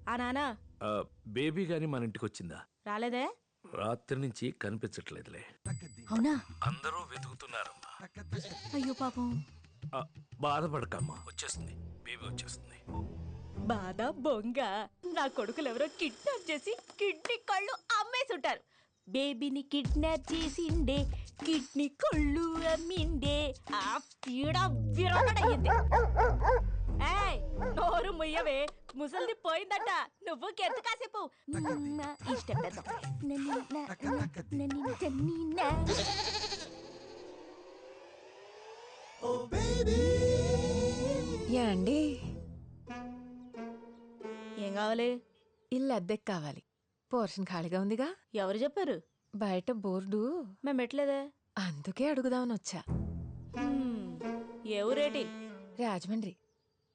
ఆ నానా బేబీ గాని మన ఇంటికి వచ్చిందా? రాలేదే? రాత్రి నుంచి కనిపించట్లేదులే. అవునా? అందరూ వెతుకుతున్నారమ్మా. అయ్యో పాపం. బాధపడకమ్మా, వచ్చేస్తుంది, బేబీ వచ్చేస్తుంది. బాధ బొంగ. నా కొడుకులు ఎవరో కిడ్నాప్ చేసి కిడ్నీ కళ్ళు అమ్మేసుంటారు. బేబీని కిడ్నాప్ చేసిండే, కిడ్నీ కళ్ళు అమ్మిండే. ఆ పీడ విరగడయ్యింది. ఏయ్, నోరు ముయ్యవే, ముసలిది పోయిందట. నువ్వు కెత్తు కాసేపు ఇష్టం యాండి ఏం కావాలి? ఇల్లు అద్దెకి కావాలి. పోర్షన్ ఖాళీగా ఉందిగా. ఎవరు చెప్పారు? బయట బోర్డు. మేము పెట్టలేదే. అందుకే అడుగుదామని వచ్చా. ఏ ఊరేటి? రాజమండ్రి.